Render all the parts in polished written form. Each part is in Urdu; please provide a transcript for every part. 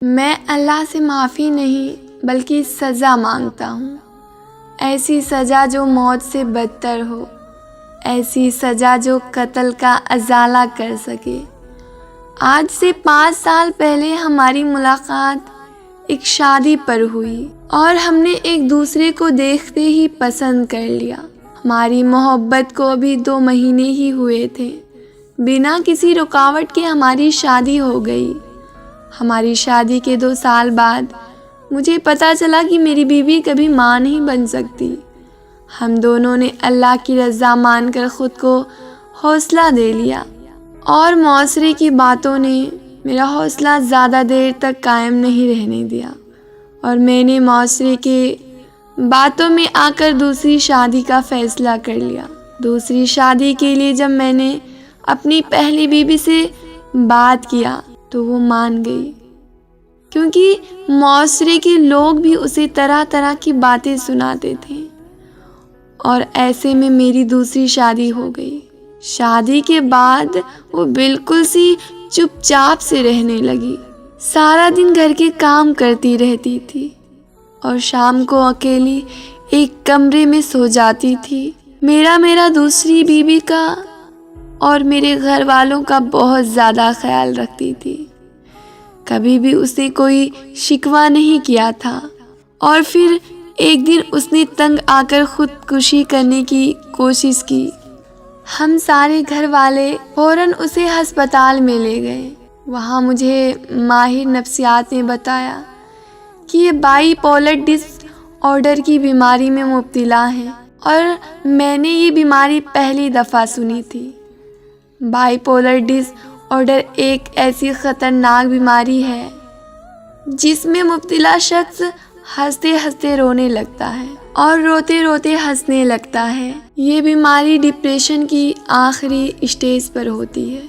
میں اللہ سے معافی نہیں بلکہ سزا مانگتا ہوں، ایسی سزا جو موت سے بدتر ہو، ایسی سزا جو قتل کا ازالہ کر سکے۔ آج سے 5 سال پہلے ہماری ملاقات ایک شادی پر ہوئی اور ہم نے ایک دوسرے کو دیکھتے ہی پسند کر لیا۔ ہماری محبت کو ابھی 2 مہینے ہی ہوئے تھے، بنا کسی رکاوٹ کے ہماری شادی ہو گئی۔ ہماری شادی کے 2 سال بعد مجھے پتا چلا کہ میری بیوی کبھی ماں نہیں بن سکتی۔ ہم دونوں نے اللہ کی رضا مان کر خود کو حوصلہ دے لیا، اور معاشرے کی باتوں نے میرا حوصلہ زیادہ دیر تک قائم نہیں رہنے دیا، اور میں نے معاشرے کے باتوں میں آ کر دوسری شادی کا فیصلہ کر لیا۔ دوسری شادی کے لیے جب میں نے اپنی پہلی بیوی سے بات کیا تو وہ مان گئی، کیونکہ معاشرے کے لوگ بھی اسے طرح طرح کی باتیں سناتے تھے، اور ایسے میں میری دوسری شادی ہو گئی۔ شادی کے بعد وہ بالکل سی چپ چاپ سے رہنے لگی، سارا دن گھر کے کام کرتی رہتی تھی اور شام کو اکیلی ایک کمرے میں سو جاتی تھی۔ میرا دوسری بیوی کا اور میرے گھر والوں کا بہت زیادہ خیال رکھتی تھی، کبھی بھی اس نے کوئی شکوہ نہیں کیا تھا۔ اور پھر ایک دن اس نے تنگ آ کر خودکشی کرنے کی کوشش کی۔ ہم سارے گھر والے فوراً اسے ہسپتال میں لے گئے۔ وہاں مجھے ماہر نفسیات نے بتایا کہ یہ بائی پولر ڈس آرڈر کی بیماری میں مبتلا ہے، اور میں نے یہ بیماری پہلی دفعہ سنی تھی۔ بائی پولر ڈس آرڈر ایک ایسی خطرناک بیماری ہے جس میں مبتلا شخص ہنستے ہنستے رونے لگتا ہے اور روتے روتے ہنسنے لگتا ہے۔ یہ بیماری ڈپریشن کی آخری اسٹیج پر ہوتی ہے۔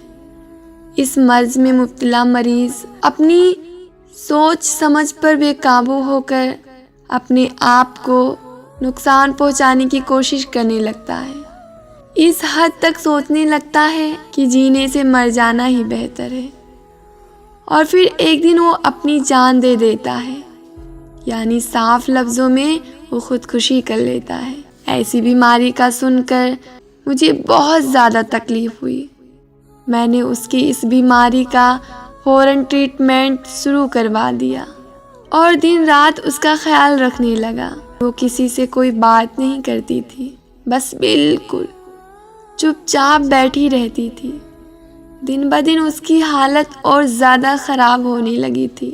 اس مرض میں مبتلا مریض اپنی سوچ سمجھ پر بے قابو ہو کر اپنے آپ کو نقصان پہنچانے کی کوشش کرنے لگتا ہے، اس حد تک سوچنے لگتا ہے کہ جینے سے مر جانا ہی بہتر ہے، اور پھر ایک دن وہ اپنی جان دے دیتا ہے، یعنی صاف لفظوں میں وہ خودکشی کر لیتا ہے۔ ایسی بیماری کا سن کر مجھے بہت زیادہ تکلیف ہوئی۔ میں نے اس کی اس بیماری کا فوراً ٹریٹمنٹ شروع کروا دیا اور دن رات اس کا خیال رکھنے لگا۔ وہ کسی سے کوئی بات نہیں کرتی تھی، بس بالکل چپ چاپ بیٹھی رہتی تھی۔ دن بدن اس کی حالت اور زیادہ خراب ہونے لگی تھی۔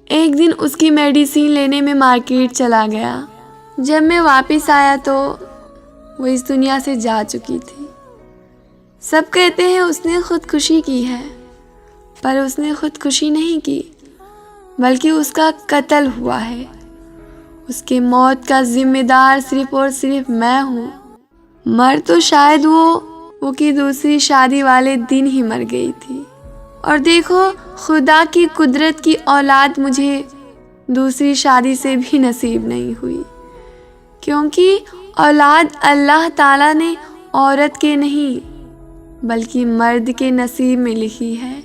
ایک دن اس کی میڈیسین لینے میں مارکیٹ چلا گیا۔ جب میں واپس آیا تو وہ اس دنیا سے جا چکی تھی۔ سب کہتے ہیں اس نے خودکشی کی ہے، پر اس نے خودکشی نہیں کی، بلکہ اس کا قتل ہوا ہے۔ اس کے موت کا ذمہ دار صرف اور صرف میں ہوں۔ مر تو شاید وہ کی دوسری شادی والے دن ہی مر گئی تھی، اور دیکھو خدا کی قدرت کی اولاد مجھے دوسری شادی سے بھی نصیب نہیں ہوئی، کیونکہ اولاد اللہ تعالیٰ نے عورت کے نہیں بلکہ مرد کے نصیب میں لکھی ہے۔